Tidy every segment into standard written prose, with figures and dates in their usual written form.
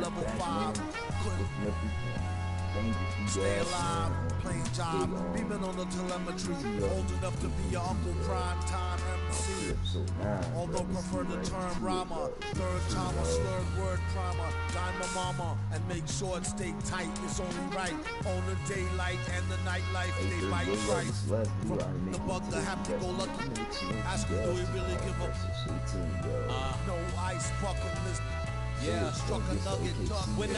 level 5. Stay alive, plain job, beaming on the telemetry, old enough to be your uncle prime time MC. Although prefer the term rhymer, third timer, slurred word primer, dime my mama, and make sure it stay tight, it's only right. On the daylight and the nightlife, they might price. From the bug to happy-go-lucky, ask him, do he really give up? No ice bucket list. Yeah, struck a nugget duck. When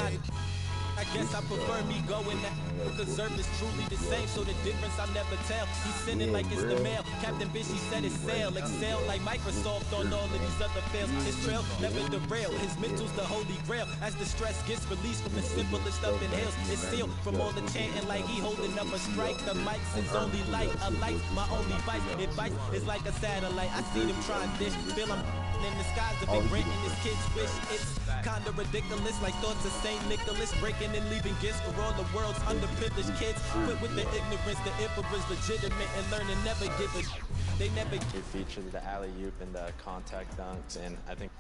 I guess I prefer me going that because service truly the same, so the difference I never tell. He's sending like it's the mail. Captain Bishy said it's sail. Excel like Microsoft on all of these other fails. His trail never derail. His mental's the holy grail. As the stress gets released from the simplest stuff inhales, it's sealed from all the chanting like he holding up a strike. The mic's his only light, a light, my only vice. Advice is like a satellite. I see them trying dish, feel them in the skies of big granting his kids wish. It's kinda ridiculous, like thoughts of St. Nicholas breaking and leaving gifts for all the world's underprivileged kids. Quit with the ignorance, the emperor's legitimate and learn to never give a. They never. It featured the alley-oop and the contact dunks, and I think.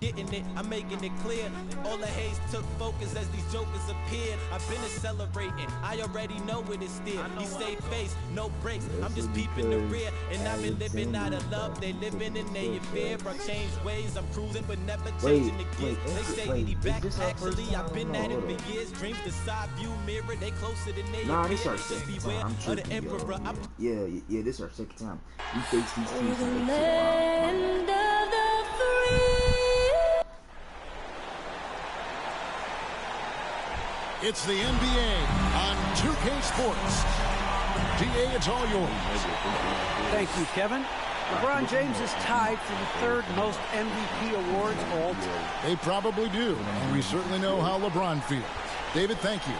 Getting it, I'm making it clear. All the haze took focus as these jokers appeared. I've been accelerating, I already know it is still. He stay face, no breaks. I'm just peeping the rear, and I've been living out of love. They living in their fear. I change ways, I'm cruising, but never changing the gears. They say he back. Actually, I've been at it for years. Dreams the side view mirror, they closer than they appear. Just beware of the emperor. Yeah, this is our second time. We face these teams the land of the free. It's the NBA on 2K Sports. DA, it's all yours. Thank you, Kevin. LeBron James is tied for the third most MVP awards all time. They probably do, and we certainly know how LeBron feels. David, thank you.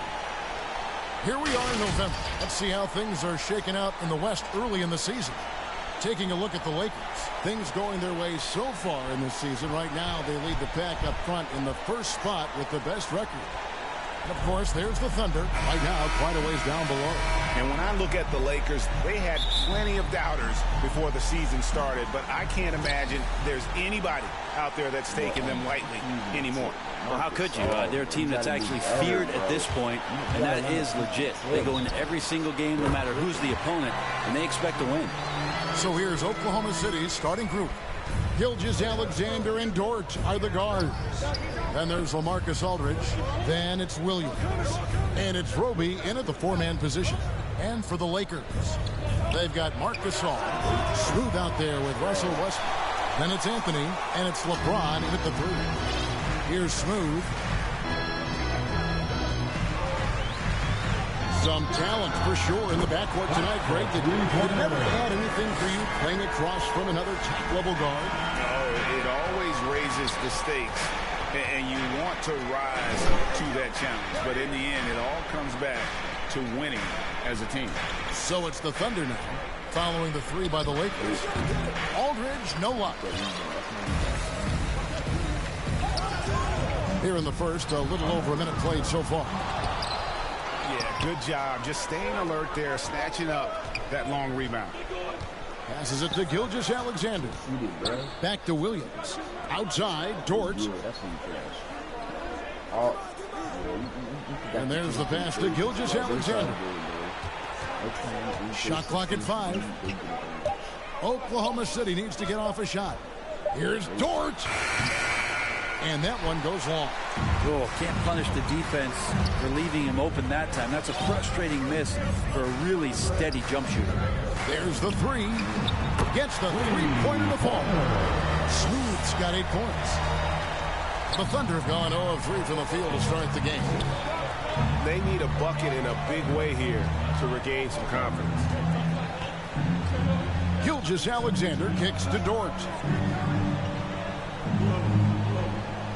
Here we are in November. Let's see how things are shaking out in the West early in the season. Taking a look at the Lakers. Things going their way so far in this season. Right now, they lead the pack up front in the first spot with the best record. And of course, there's the Thunder, right now quite a ways down below. And when I look at the Lakers, they had plenty of doubters before the season started, but I can't imagine there's anybody out there that's taking them lightly anymore. Well, how could you? They're a team that's actually feared at this point, and that is legit. They go into every single game, no matter who's the opponent, and they expect to win. So here's Oklahoma City's starting group. Gilgeous-Alexander and Dort are the guards. Then there's LaMarcus Aldridge. Then it's Williams. And it's Roby in at the four-man position. And for the Lakers, they've got Marc Gasol. Smooth out there with Russell Westbrook. Then it's Anthony, and it's LeBron in at the three. Here's Smooth. Some talent for sure in the backcourt tonight, Greg. Did it never had anything for you playing across from another top-level guard? No, it always raises the stakes, and you want to rise to that challenge. But in the end, it all comes back to winning as a team. So it's the Thunder now, following the three by the Lakers. Aldridge, no luck. Here in the first, a little over a minute played so far. Yeah, good job. Just staying alert there, snatching up that long rebound. Passes it to Gilgeous-Alexander. Back to Williams. Outside, Dort. And there's the pass to Gilgeous-Alexander. Shot clock at 5. Oklahoma City needs to get off a shot. Here's Dort. And that one goes long. Oh, can't punish the defense for leaving him open that time. That's a frustrating miss for a really steady jump shooter. There's the three. Gets the three-pointer to fall. Smooth's got 8 points. The Thunder have gone 0 of 3 from the field to start the game. They need a bucket in a big way here to regain some confidence. Gilgeous-Alexander kicks to Dort.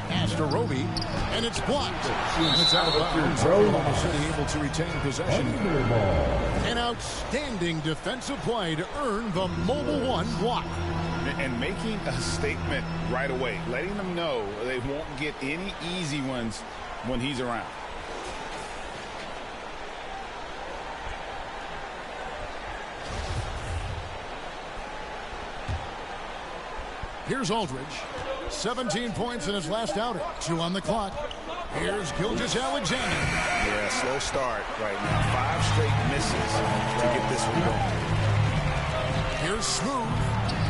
Pass to Roby, and it's blocked. And it's out of bounds. Oklahoma City able to retain possession. An outstanding defensive play to earn the Mobile One block. And making a statement right away, letting them know they won't get any easy ones when he's around. Here's Aldridge. 17 points in his last outing. 2 on the clock. Here's Gilgeous-Alexander. Yeah, slow start right now. 5 straight misses to get this one going. Here's Smooth.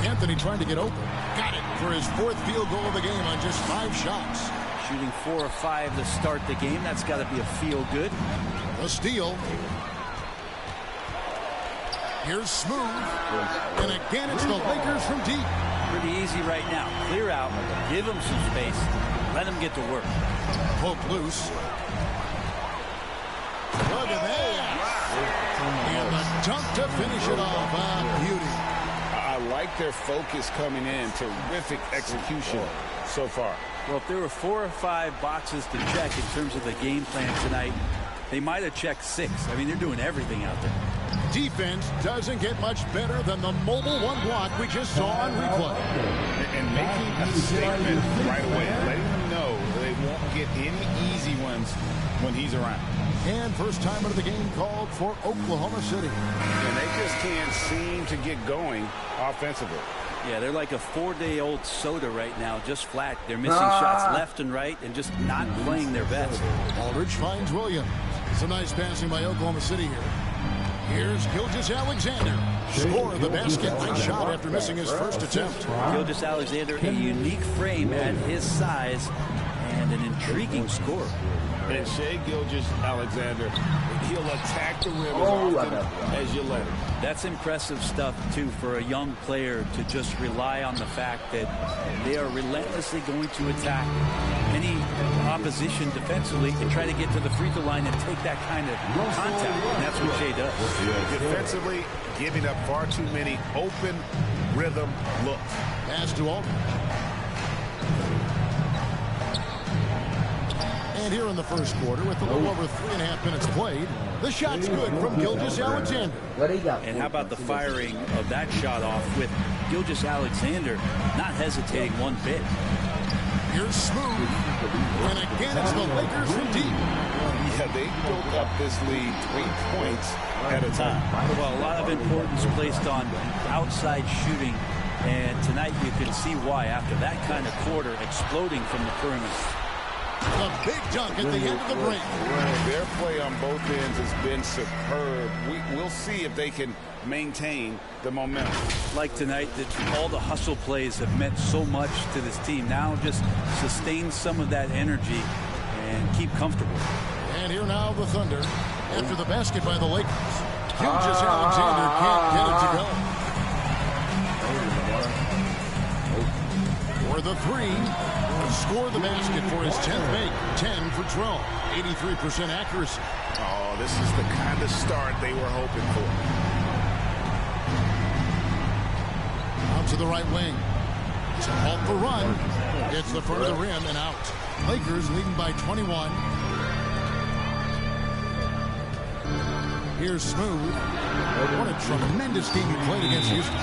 Anthony trying to get open. Got it for his 4th field goal of the game on just 5 shots. Shooting 4 or 5 to start the game. That's got to be a feel good. A steal. Here's Smooth. And again, it's the Lakers from deep. Pretty easy right now. Clear out. Give them some space. Let them get to work. Poke loose. Look at that. And the dunk to finish it off. Beauty. I like their focus coming in. Terrific execution so far. Well, if there were 4 or 5 boxes to check in terms of the game plan tonight, they might have checked 6. I mean, they're doing everything out there. Defense doesn't get much better than the mobile 1 block we just saw on replay. And making a statement right away, letting them know they won't get any easy ones when he's around. And first time of the game called for Oklahoma City. And they just can't seem to get going offensively. Yeah, they're like a 4-day-old soda right now, just flat. They're missing shots left and right and just not playing their best. Aldridge finds Williams. Some nice passing by Oklahoma City here. Here's Gilgeous-Alexander. Score the basket. Nice shot after missing his first attempt. Gilgeous-Alexander, a unique frame at his size and an intriguing score. And Shai Gilgeous-Alexander, he'll attack the rim as often as you let him. That's impressive stuff, too, for a young player to just rely on the fact that they are relentlessly going to attack any opposition defensively and try to get to the free throw line and take that kind of contact. And that's what Shai does. Defensively, giving up far too many open rhythm looks. Pass to Aldridge. And here in the first quarter, with a little over 3.5 minutes played, the shot's good from Gilgeous-Alexander. And how about the firing of that shot off with Gilgeous-Alexander not hesitating one bit. Here's Smooth. And again, it's the Lakers from deep. Yeah, they built up this lead 3 points at a time. Well, a lot of importance placed on outside shooting. And tonight you can see why after that kind of quarter exploding from the perimeter. A big dunk at the end of the break. Their play on both ends has been superb. We'll see if they can maintain the momentum. Like tonight, that all the hustle plays have meant so much to this team. Now just sustain some of that energy and keep comfortable. And here now the Thunder. After the basket by the Lakers, Gilgeous-Alexander can't get it to go. For the 3. Score the basket for his 10th make. 10 for 12. 83% accuracy. Oh, this is the kind of start they were hoping for. Out to the right wing. To halt the run. Gets the front of the rim and out. Lakers leading by 21. Here's Smooth. What a tremendous game he played against Houston.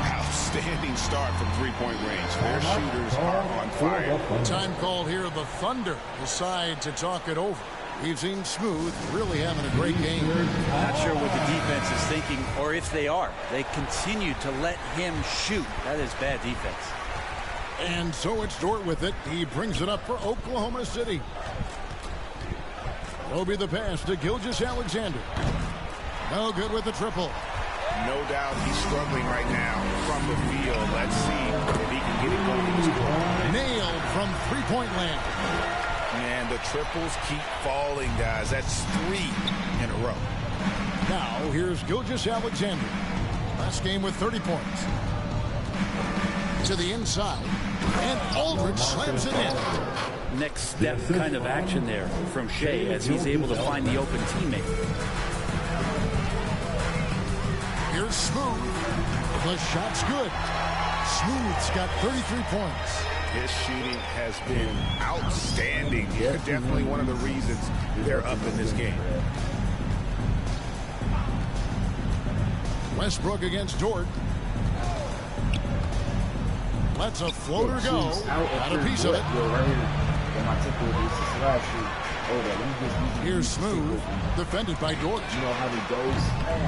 Outstanding start from three-point range. Their shooters are on fire. Time called here. The Thunder decide to talk it over. We've seen Smooth really having a great game. Not sure what the defense is thinking, or if they are. They continue to let him shoot. That is bad defense. And so it's Dort with it. He brings it up for Oklahoma City. Roby the pass to Gilgeous-Alexander. No good with the triple. No doubt he's struggling right now from the field. Let's see if he can get it going in the score. Nailed from three-point land. Man, the triples keep falling, guys. That's 3 in a row. Now, here's Gilgeous-Alexander. Last game with 30 points. To the inside. And Aldridge slams it in. Next step kind of action there from Shai as he's able to find the open teammate. Here's Smooth. The shot's good. Smooth's got 33 points. His shooting has been outstanding. Definitely one of the reasons they're up in this game. Westbrook against Dort. Lets a floater go. Got a piece of it. Here's Smooth, defended by Dort.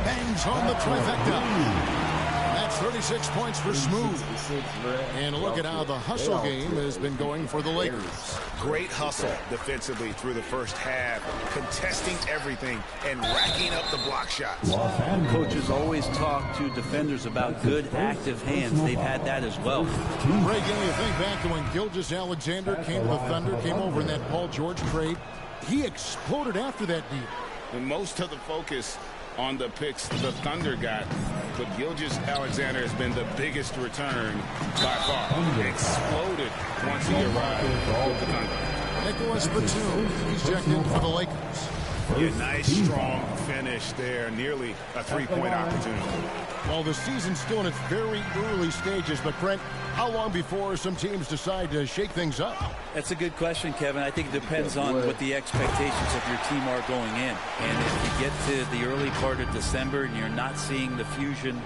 Bangs on the trifecta. That's 36 points for Smooth. And look at how the hustle game has been going for the Lakers. Great hustle defensively through the first half, contesting everything and racking up the block shots. Coaches always talk to defenders about good active hands. They've had that as well. Ray, can you think back to when Gilgeous-Alexander came to the Thunder, came over in that Paul George trade? He exploded after that deal. And most of the focus on the picks the Thunder got, but Gilgeous-Alexander has been the biggest return by far. Exploded once he arrived with the Thunder. Nicholas Batum, he's checked in for the Lakers. Yeah, nice, strong finish there. Nearly a three-point opportunity. Well, the season's still in its very early stages, but Brent, how long before some teams decide to shake things up? That's a good question, Kevin. I think it depends on what the expectations of your team are going in. And if you get to the early part of December and you're not seeing the fusion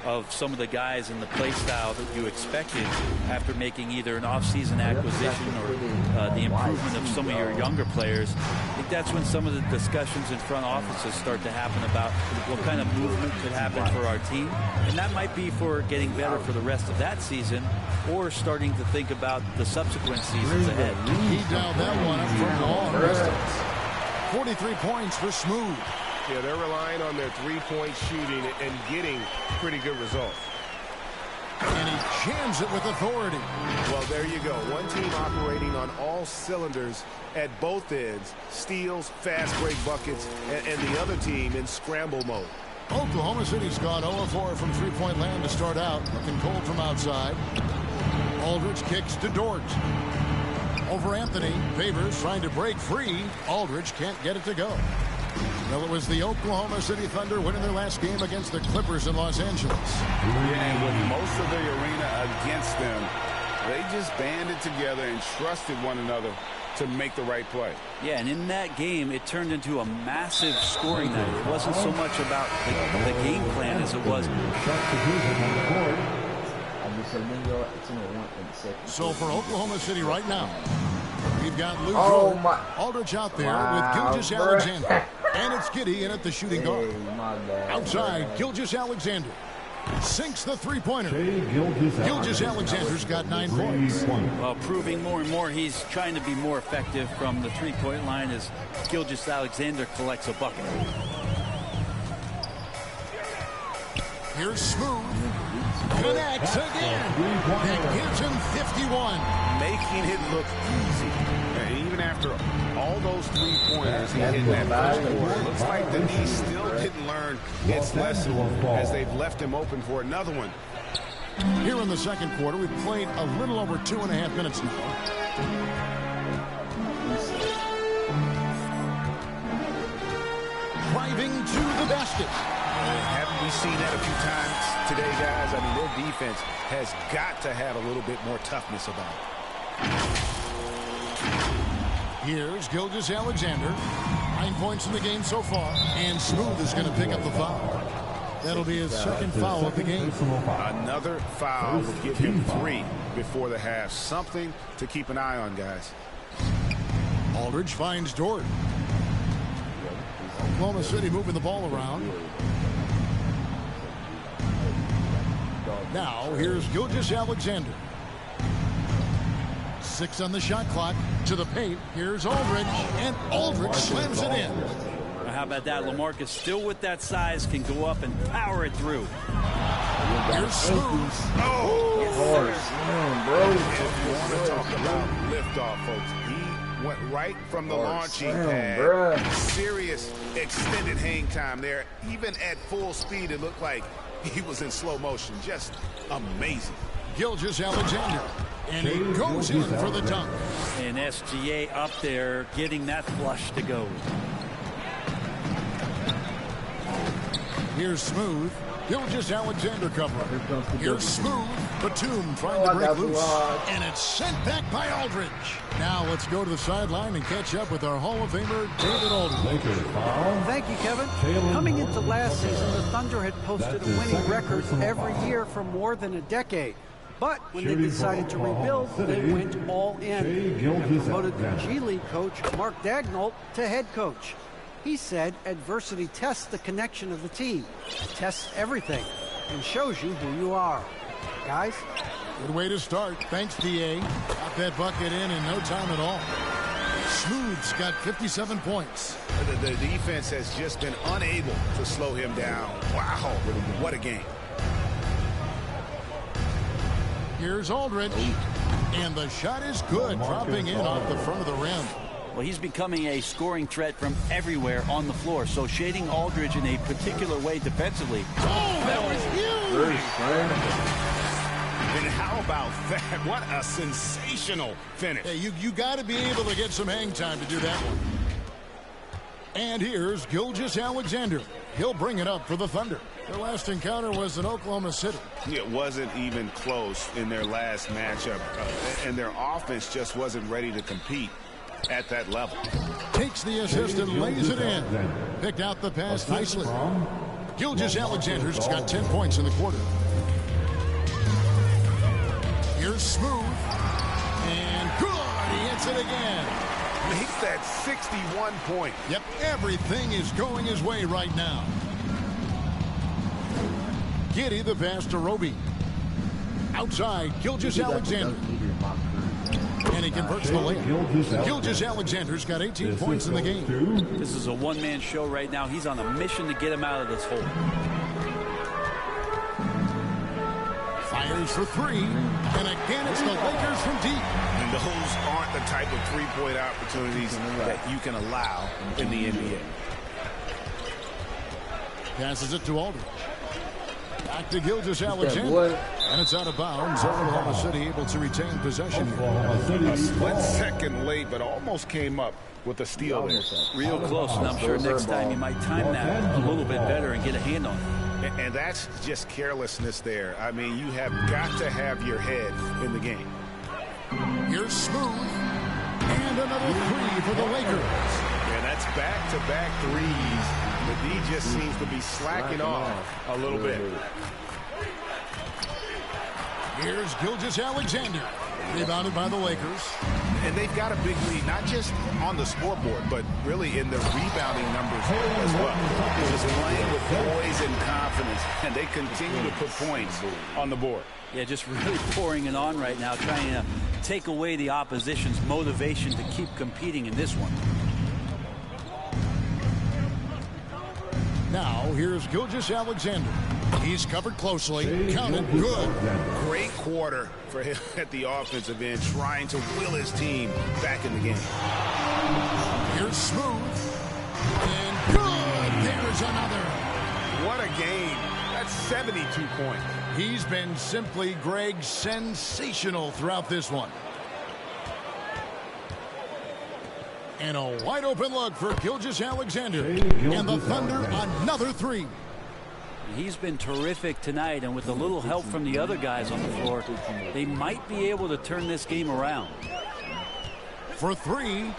of some of the guys and the play style that you expected after making either an off-season acquisition or the improvement of some of your younger players, I think that's when some of the discussions in front offices start to happen about what kind of movement could happen for our team. And that might be for getting better for the rest of that season or starting to think about the subsequent seasons ahead. He dialed that one up from long distance. 43 points for Smooth. Yeah, they're relying on their three-point shooting and getting pretty good results. And he jams it with authority. Well, there you go. One team operating on all cylinders at both ends. Steals, fast break buckets, and the other team in scramble mode. Oklahoma City's gone 0-4 from three-point land to start out. Looking cold from outside. Aldridge kicks to Dort. Over Anthony. Favors trying to break free. Aldridge can't get it to go. Well, it was the Oklahoma City Thunder winning their last game against the Clippers in Los Angeles. Yeah, and with most of the arena against them, they just banded together and trusted one another to make the right play. Yeah, and in that game, it turned into a massive scoring night. It wasn't so much about the game plan as it was. So for Oklahoma City right now, we've got Lou Aldridge out there with Gilgeous-Alexander. And it's Giddey in at the shooting guard. Outside, Gilgeous-Alexander sinks the three-pointer. Gilgeous-Alexander's got 9 points. Well, proving more and more he's trying to be more effective from the three-point line as Gilgeous-Alexander collects a bucket. Here's Smooth. Connects again. That gives him 51. Making it look easy. And even after all those three-pointers he hit in that first quarter, looks like that he still didn't learn its lesson as they've left him open for another one. Here in the second quarter, we've played a little over 2.5 minutes now. Driving to the basket. Haven't we seen that a few times today, guys? I mean, their defense has got to have a little bit more toughness about it. Here's Gilgeous-Alexander. 9 points in the game so far. And Smooth is going to pick up the foul. That'll be his second foul of the game. Another foul will give him 3 before the half. Something to keep an eye on, guys. Aldridge finds Dort. Oklahoma City moving the ball around. Now, here's Gilgeous-Alexander. 6 on the shot clock. To the paint. Here's Aldridge. And Aldridge slams it in. How about that? LaMarcus still with that size can go up and power it through. Here's Smooth. Oh, yes, bro. If you want to talk about liftoff, folks, he went right from the launching pad. Serious extended hang time there. Even at full speed, it looked like he was in slow motion. Just amazing. Gilgeous-Alexander. And he goes in for the dunk. And SGA up there getting that flush to go. Here's Smooth. Gilgeous-Alexander covering. Here's Smooth. Batum trying to break loose. And it's sent back by Aldridge. Now let's go to the sideline and catch up with our Hall of Famer, David Aldridge. Thank you, Kevin. Coming into last season, the Thunder had posted a winning record every year for more than a decade. But when they decided to rebuild, they went all in and promoted the G League coach, Mark Daigneault, to head coach. He said adversity tests the connection of the team, tests everything. and shows you who you are. Guys? Good way to start. Thanks, D.A. Got that bucket in no time at all. Smooth's got 57 points. The defense has just been unable to slow him down. Wow, what a game. Here's Aldridge. And the shot is good, dropping in off the front of the rim. Well, he's becoming a scoring threat from everywhere on the floor. So shading Aldridge in a particular way defensively. Oh, that was huge! And how about that? What a sensational finish. Hey, you got to be able to get some hang time to do that one. And here's Gilgeous-Alexander. He'll bring it up for the Thunder. Their last encounter was in Oklahoma City. It wasn't even close in their last matchup, and their offense just wasn't ready to compete at that level. Takes the assist and lays it in. Picked out the pass nicely. Gilgeous-Alexander's got 10 points in the quarter. Here's Smooth. And good. He hits it again. Makes that 61 points. Yep, everything is going his way right now. Giddy the pass to Roby. Outside, Gilgeous-Alexander. And he converts the layup. Gilgeous-Alexander's got 18 points in the game. This is a one-man show right now. He's on a mission to get him out of this hole. Fires for three. And again, it's the Lakers from deep. And those aren't the type of three-point opportunities that you can allow in the NBA. Passes it to Aldridge. Back to Gilgeous-Alexander. And it's out of bounds. Oklahoma City able to retain possession here. A split second late, but almost came up with a steal there. Real close, and I'm sure next time you might time that a little bit better and get a hand on it. And that's just carelessness there. I mean, you have got to have your head in the game. Here's Smooth. And another three for the Lakers. Yeah, that's back-to-back threes. The D just seems to be slacking off a little bit. Here's Gilgeous-Alexander. Rebounded by the Lakers. And they've got a big lead, not just on the scoreboard, but really in the rebounding numbers as well. Just playing with poise and confidence, and they continue to put points on the board. Yeah, just really pouring it on right now, trying to take away the opposition's motivation to keep competing in this one. Now, here's Gilgeous-Alexander. He's covered closely. Counted good. Great quarter for him at the offensive end, trying to will his team back in the game. Here's Smooth. And good. There's another. What a game. That's 72 points. He's been simply, Greg, sensational throughout this one. And a wide open look for Gilgeous-Alexander. And the Thunder another three. He's been terrific tonight, and with a little help from the other guys on the floor, they might be able to turn this game around. For three.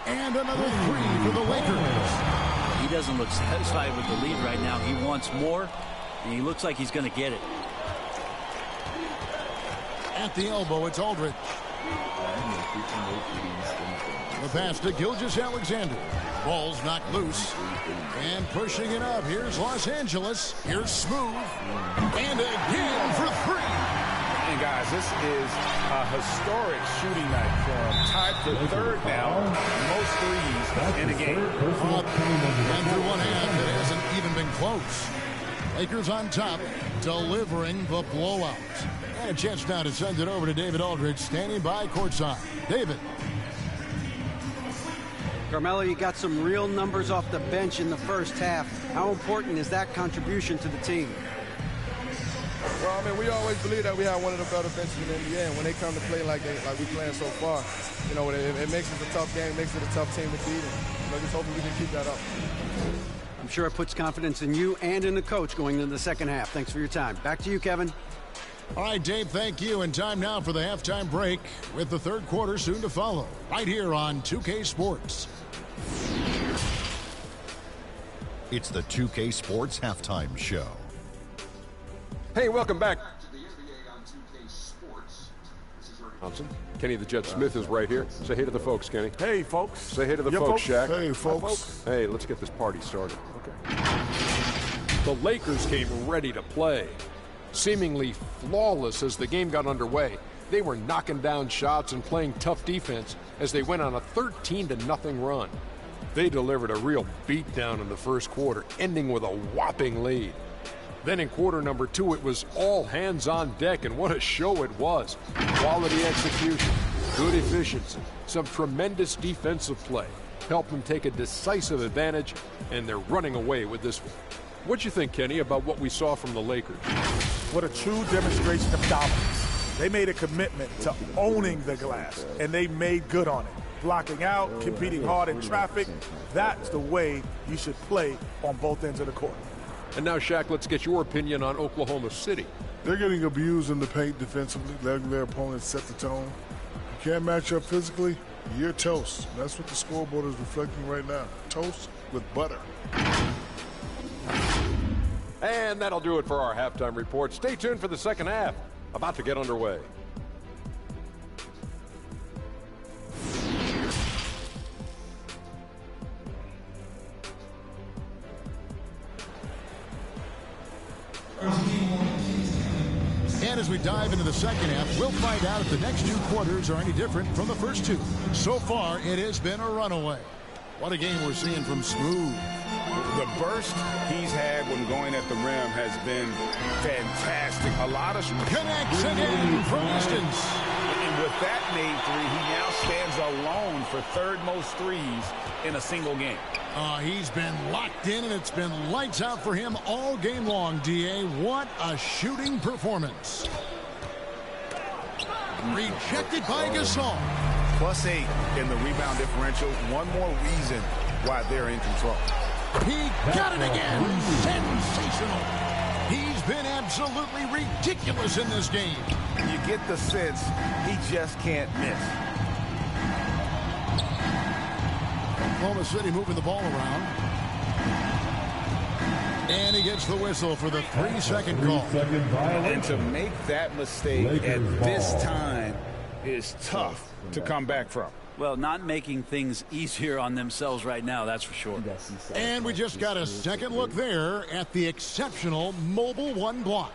And another three for the Lakers. He doesn't look satisfied with the lead right now. He wants more, and he looks like he's going to get it. At the elbow, it's Aldridge. The pass to Gilgeous-Alexander. Ball's knocked loose. And pushing it up. Here's Los Angeles. Here's Smooth. And again for three. And guys, this is a historic shooting night for him. Tied for third now. Most threes in a game. And through one half, it hasn't even been close. Lakers on top, delivering the blowout. And a chance now to send it over to David Aldridge, standing by courtside. David. Carmelo, you got some real numbers off the bench in the first half. How important is that contribution to the team? Well, I mean, we always believe that we have one of the better benches in the NBA, and when they come to play like we're playing so far, you know, it makes it a tough game, makes it a tough team to beat, and just hoping we can keep that up. I'm sure it puts confidence in you and in the coach going into the second half. Thanks for your time. Back to you, Kevin. All right, Dave, thank you. And time now for the halftime break with the third quarter soon to follow. Right here on 2K Sports. It's the 2K Sports Halftime Show. Hey, welcome back. Kenny the Jet Smith is right here. Say hey to the folks, Kenny. Hey, folks. Say hey to the folks, Shaq. Hey, folks. Hey, let's get this party started. Okay. The Lakers came ready to play. Seemingly flawless as the game got underway, they were knocking down shots and playing tough defense as they went on a 13-0 run. They delivered a real beatdown in the first quarter, ending with a whopping lead. Then in quarter number 2, it was all hands on deck, and what a show it was. Quality execution, good efficiency, some tremendous defensive play helped them take a decisive advantage, and they're running away with this one. What'd you think, Kenny, about what we saw from the Lakers? What a true demonstration of dominance. They made a commitment to owning the glass, and they made good on it. Blocking out, competing hard in traffic, that's the way you should play on both ends of the court. And now, Shaq, let's get your opinion on Oklahoma City. They're getting abused in the paint defensively, letting their opponents set the tone. You can't match up physically, you're toast. That's what the scoreboard is reflecting right now. Toast with butter. And that'll do it for our halftime report. Stay tuned for the second half. About to get underway. And as we dive into the second half, we'll find out if the next 2 quarters are any different from the first 2. So far, it has been a runaway. What a game we're seeing from Smooth. The burst he's had when going at the rim has been fantastic. A lot of connects again from distance. And with that made 3, he now stands alone for 3rd most threes in a single game. He's been locked in, and it's been lights out for him all game long, D.A. What a shooting performance. Rejected by Gasol. +8 in the rebound differential. One more reason why they're in control. He got it again. Sensational. He's been absolutely ridiculous in this game. You get the sense he just can't miss. Oklahoma City moving the ball around. And he gets the whistle for the 3-second call. And to make that mistake at this time is tough to come back from. Well, not making things easier on themselves right now, that's for sure. And we just got a second look there at the exceptional mobile 1 block.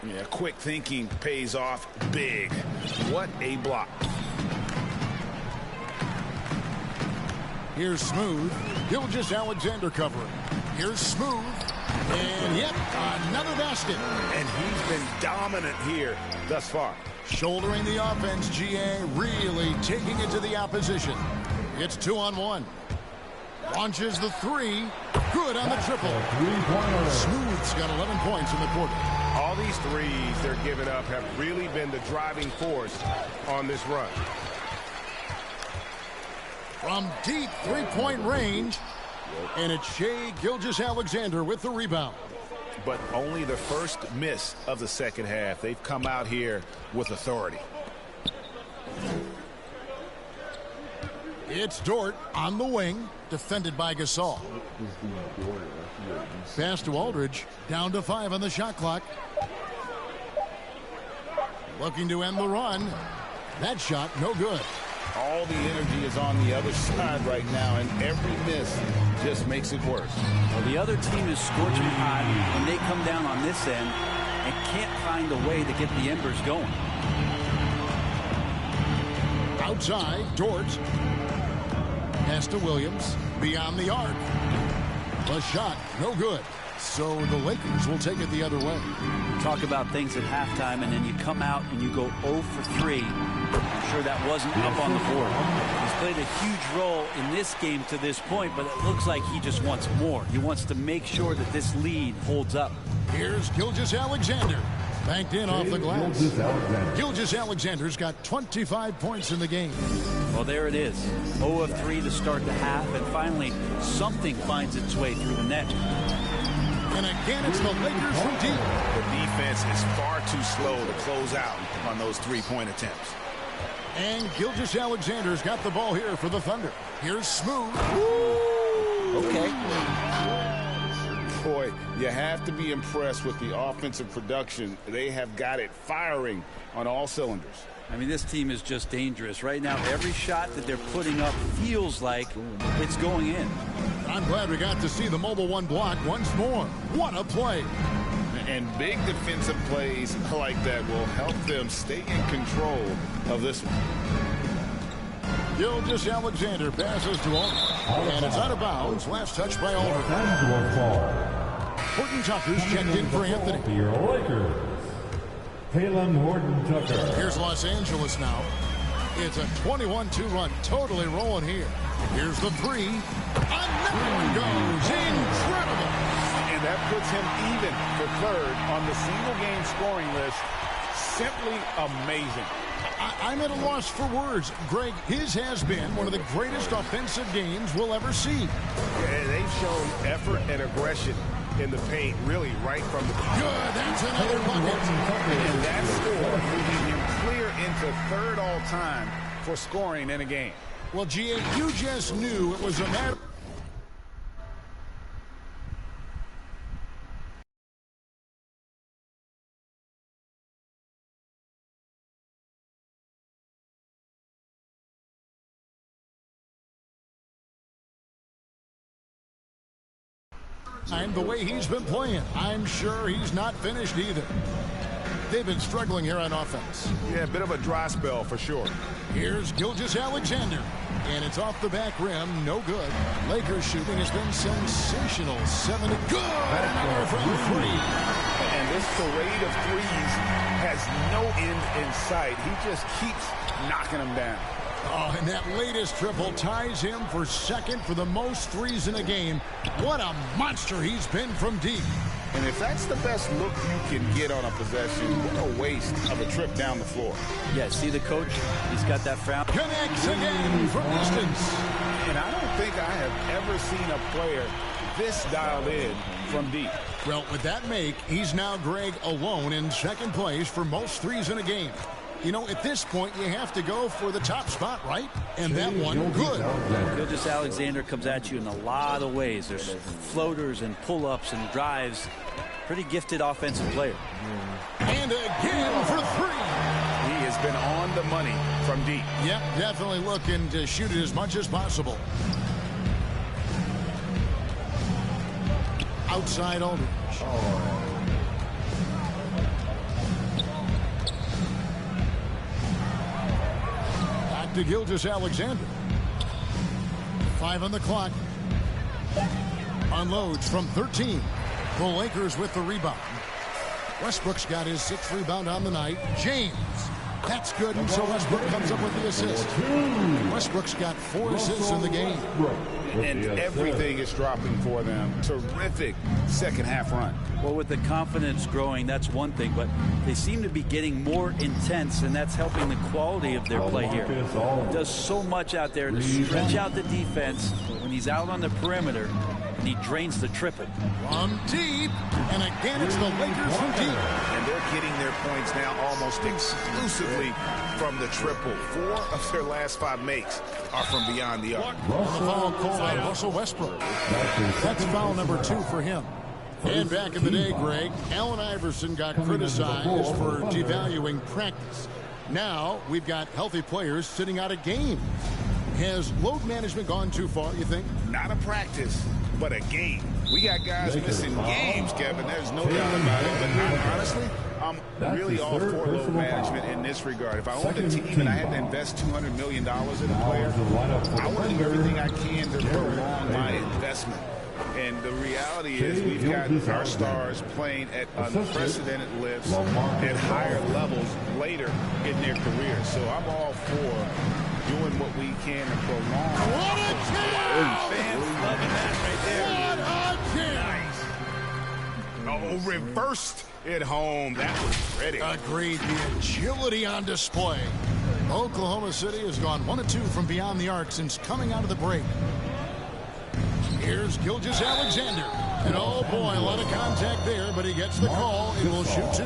Yeah, quick thinking pays off big. What a block. Here's Smooth. Gilgeous-Alexander covering. Here's Smooth. And, yep, another basket. And he's been dominant here thus far. Shouldering the offense, G.A. really taking it to the opposition. It's 2-on-1. Launches the 3. Good on the triple. Smooth's got 11 points in the quarter. All these threes they're giving up have really been the driving force on this run. From deep 3-point range, and it's Shai Gilgeous-Alexander with the rebound. But only the first miss of the second half. They've come out here with authority. It's Dort on the wing, defended by Gasol. Pass to Aldridge, down to 5 on the shot clock. Looking to end the run. That shot, no good. All the energy is on the other side right now, and every miss just makes it worse. Well, the other team is scorching hot, and they come down on this end and can't find a way to get the embers going. Outside, Dort. Pass to Williams, beyond the arc. The shot, no good. So the Lakers will take it the other way. Talk about things at halftime, and then you come out and you go 0 for 3. I'm sure that wasn't up on the board. He's played a huge role in this game to this point, but it looks like he just wants more. He wants to make sure that this lead holds up. Here's Gilgeous-Alexander. Banked in off the glass. Gilgeous-Alexander's got 25 points in the game. Well, there it is. 0 of 3 to start the half, and finally something finds its way through the net. And again, it's the Lakers from deep. The defense is far too slow to close out on those 3-point attempts. And Gilgeous-Alexander's got the ball here for the Thunder. Here's Smooth. Okay. Boy, you have to be impressed with the offensive production. They have got it firing on all cylinders. I mean, this team is just dangerous. Right now, every shot that they're putting up feels like it's going in. I'm glad we got to see the mobile one block once more. What a play. And big defensive plays like that will help them stay in control of this one. Gilgeous-Alexander passes to Aldridge. And it's out of bounds. Last touch by Aldridge. Horton Tucker's checked in for Anthony. Your Lakers. Taylor Horton Tucker. Here's Los Angeles now. It's a 21-2 run. Totally rolling here. Here's the three. Another one goes. Incredible. And that puts him even for third on the single-game scoring list. Simply amazing. I'm at a loss for words. Greg, his has been one of the greatest offensive games we'll ever see. Yeah, they've shown effort and aggression in the paint, really, right from the beginning. Good, that's another bucket. And that score moving him clear into third all-time for scoring in a game. Well, G.A., you just knew it was a matter... the way he's been playing. I'm sure he's not finished either. They've been struggling here on offense. Yeah, a bit of a dry spell for sure. Here's Gilgeous-Alexander. And it's off the back rim. No good. Lakers shooting has been sensational. 70. Good! Another from three. And this parade of threes has no end in sight. He just keeps knocking them down. Oh, and that latest triple ties him for second for the most threes in a game. What a monster he's been from deep. And if that's the best look you can get on a possession, what a waste of a trip down the floor. Yeah, see the coach? He's got that foul. Connects again from distance. And I don't think I have ever seen a player this dialed in from deep. Well, with that make, he's now, Greg, alone in second place for most threes in a game. You know, at this point, you have to go for the top spot, right? And that one, good. Gilgeous-Alexander comes at you in a lot of ways. There's floaters and pull-ups and drives. Pretty gifted offensive player. And again for three. He has been on the money from deep. Yep, definitely looking to shoot it as much as possible. Outside Aldridge. To Gilgeous-Alexander. 5 on the clock. Unloads from 13. The Lakers with the rebound. Westbrook's got his 6th rebound on the night. James. That's good, and so Westbrook comes up with the assist. Westbrook's got 4 assists in the game. And everything is dropping for them. Terrific second half run. Well, with the confidence growing, that's one thing, but they seem to be getting more intense, and that's helping the quality of their play here. He does so much out there to stretch out the defense when he's out on the perimeter, and he drains the triple. From deep, and again it's the Lakers from deep. And they're getting their points now almost exclusively from the triple. 4 of their last 5 makes are from beyond the arc. The foul called on Russell Westbrook. That's foul number 2 for him. And back in the day, Greg, Allen Iverson got criticized for devaluing practice. Now we've got healthy players sitting out of games. Has load management gone too far, you think? Not a practice, but a game. We got guys missing games, Kevin. There's no doubt about it. But honestly, I'm really all for load management in this regard. If I owned a team and I had to invest $200 million in a player, I want to do everything I can to prolong my investment. And the reality is we've got our stars playing at unprecedented lifts at higher levels later in their careers. So I'm all for doing what we can to prolong. What a wow, fans loving that right there. What a nice. Oh, reversed at home. That was pretty. Agreed. The agility on display. Oklahoma City has gone 1 of 2 from beyond the arc since coming out of the break. Here's Gilgeous-Alexander. And oh boy, a lot of contact there, but he gets the call. He will shoot 2.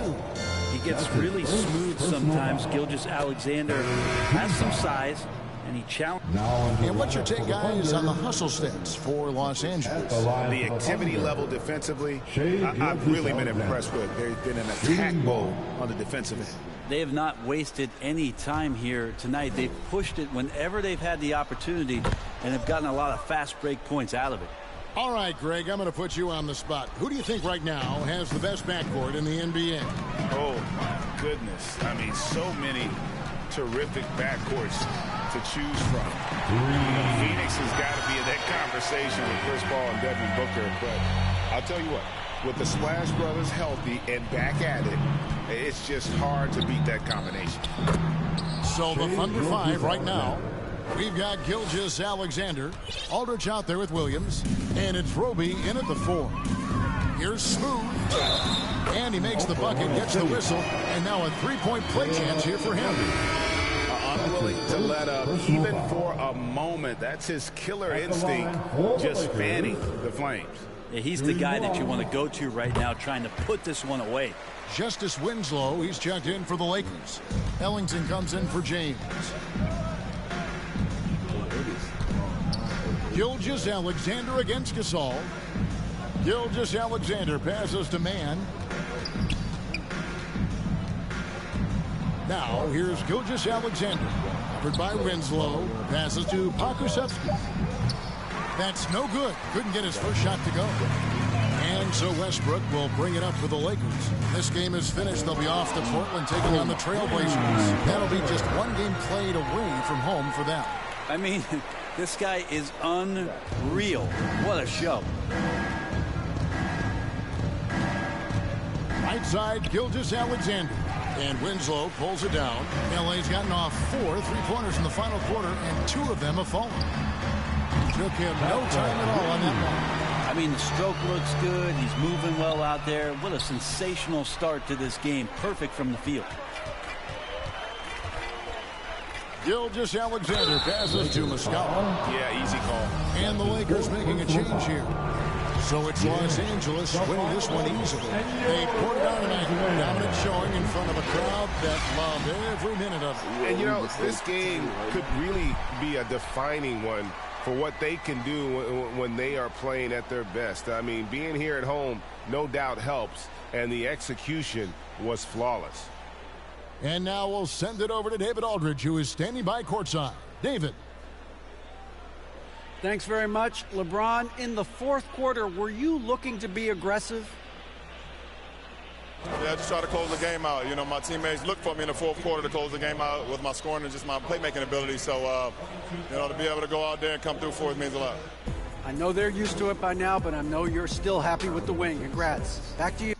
He gets really smooth sometimes. Gilgeous-Alexander has some size, and he challenges. And what's your take, guys, on the hustle stats for Los Angeles? The activity level defensively, I've really been impressed with. There's been an attack mode on the defensive end. They have not wasted any time here tonight. They've pushed it whenever they've had the opportunity and have gotten a lot of fast break points out of it. All right, Greg, I'm going to put you on the spot. Who do you think right now has the best backcourt in the NBA? Oh, my goodness. I mean, so many terrific backcourts to choose from. Phoenix has got to be in that conversation with Chris Paul and Devin Booker. But I'll tell you what, with the Splash Brothers healthy and back at it, it's just hard to beat that combination. So the Thunder 5 right now. We've got Gilgeous-Alexander, Aldridge out there with Williams, and it's Roby in at the 4. Here's Smooth, and he makes the bucket, gets the whistle, and now a three-point play chance here for him. Unwilling to let up, even for a moment. That's his killer instinct, just fanning the Flames. Yeah, he's the guy that you want to go to right now, trying to put this one away. Justice Winslow, he's checked in for the Lakers. Ellington comes in for James. Gilgeous-Alexander against Gasol. Gilgeous-Alexander passes to Mann. Now here's Gilgeous-Alexander. Covered by Winslow. Passes to Pokusevski. That's no good. Couldn't get his first shot to go. And so Westbrook will bring it up for the Lakers. This game is finished. They'll be off to Portland taking on the Trailblazers. That'll be just one game played away from home for them. I mean, this guy is unreal. What a show. Right side, Gilgeous-Alexander. And Winslow pulls it down. LA's gotten off 4 3-pointers in the final quarter, and 2 of them have fallen. Took him no time at all on that one. I mean, the stroke looks good. He's moving well out there. What a sensational start to this game. Perfect from the field. Gilgeous-Alexander passes to Muscala. Yeah, easy call. And the Lakers making a change here. So it's Los Angeles winning this one easily. They poured it on tonight. Dominant showing in front of a crowd that loved every minute of it. And, you know, this game could really be a defining one for what they can do when they are playing at their best. I mean, being here at home no doubt helps, and the execution was flawless. And now we'll send it over to David Aldridge, who is standing by courtside. David. Thanks very much. LeBron, in the fourth quarter, were you looking to be aggressive? Yeah, I just try to close the game out. You know, my teammates looked for me in the fourth quarter to close the game out with my scoring and just my playmaking ability. So, you know, to be able to go out there and come through for us means a lot. I know they're used to it by now, but I know you're still happy with the win. Congrats. Back to you.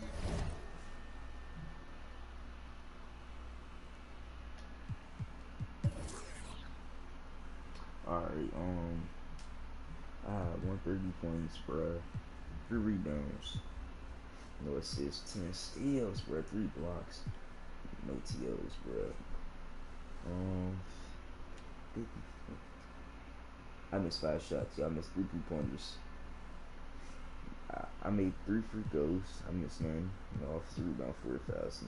Alright, I had 130 points, bruh. 3 rebounds. No assists, 10 steals, bruh. 3 blocks. No TOs, bruh. 50. I missed 5 shots. I missed 3 3-pointers. I made 3 free throws. I missed none. You know, offensive rebound, 4 fouls.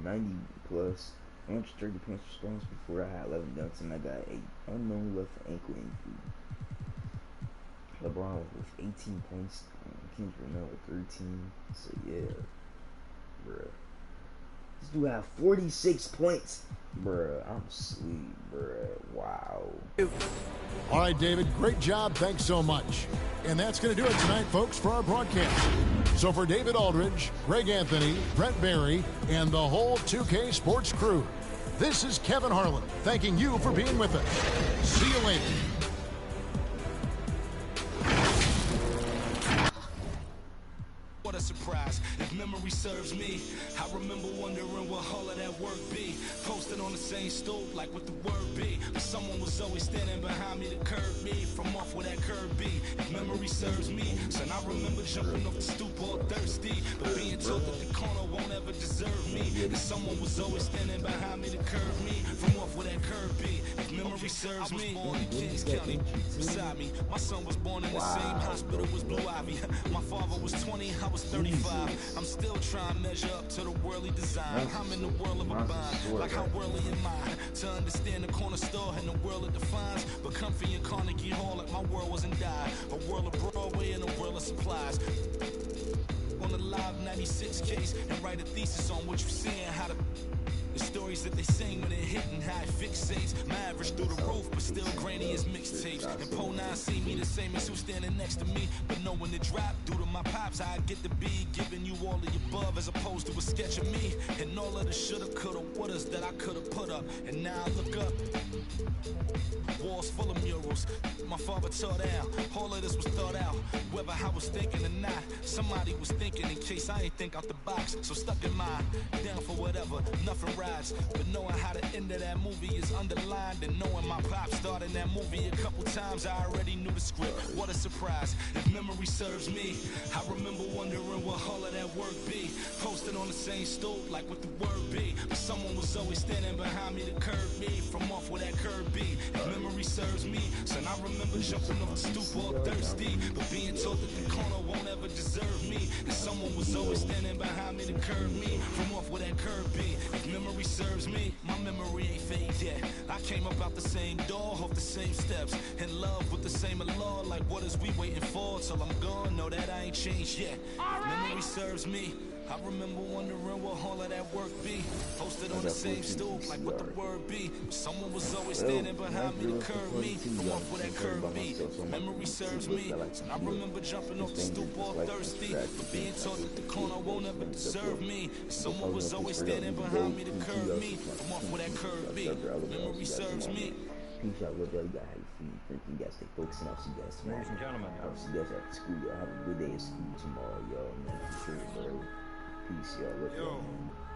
90 plus. 130 points response before I had 11 dunks, and I got a unknown left ankle injury. LeBron with 18 points, Kendrick Nunn with 13. So yeah, bruh. This dude had 46 points, bruh. I'm asleep, bruh. Wow. All right, David, great job. Thanks so much. And that's going to do it tonight, folks, for our broadcast. So for David Aldridge, Greg Anthony, Brent Barry, and the whole 2K Sports crew, this is Kevin Harlan thanking you for being with us. See you later. What a surprise, if memory serves me. I remember wondering what all of that work be. Posted on the same stoop, like what the word be. But someone was always standing behind me to curb me from off where that curb be. If memory serves me, son, I remember jumping off the stoop all thirsty, but being told that the corner won't ever deserve me. And someone was always standing behind me to curb me from off where that curb be. If memory serves me, I was born in Kings County. Beside me, my son was born in the same hospital as Blue Ivy. My father was 20, I was 35. I'm still trying to measure up to the worldly design. I'm in the world of a bind, like how worldly am I? To understand the corner store and the world it defines. But comfy in Carnegie Hall like my world wasn't died. A world of Broadway and a world of supplies. On the live 96 case and write a thesis on what you see and how to The stories that they sing when it hitting high fixates. My average through the roof, but still grainy as mixtapes. And Po 9 see me the same as who's standing next to me. But knowing the drop due to my pops, I get to be giving you all of the above as opposed to a sketch of me. And all of the shoulda, coulda, wouldas that I coulda put up. And now I look up. Walls full of murals, my father tore down. All of this was thought out, whether I was thinking or not. Somebody was thinking in case I ain't think out the box. So stuck in mind, down for whatever, nothing rides. But knowing how the end of that movie is underlined, and knowing my pop starred in that movie a couple times, I already knew the script. What a surprise, if memory serves me. I remember wondering what all of that work be. Posted on the same stool, like what the word be. But someone was always standing behind me to curb me from off where that curb be. If memory serves me, son, I remember jumping off the stoop all thirsty, but being told that the corner won't ever deserve me. And someone was always standing behind me to curb me from off where that curb be. If memory serves me, my memory ain't fade yet. I came up out the same door, off the same steps, in love with the same law. Like what is we waiting for till I'm gone? Know that I ain't changed yet. If memory serves me, I remember wondering what all of that work be. Posted on the same stoop, like what the word be. Someone was always standing behind me to curb me from off where that curb be. Memory serves me, and I remember jumping off the stoop all thirsty, but being told that the corner won't ever deserve me. Someone was always standing behind me to curb me from off where that curb be. Memory serves me. Peace out, love y'all. You got how you feel. Thank you guys. Stay focused, and I'll see you guys tomorrow. Ladies and gentlemen, I'll see you guys after school. Y'all have a good day at school tomorrow, y'all. Man, for sure, bro. Peace, y'all. Love y'all, man.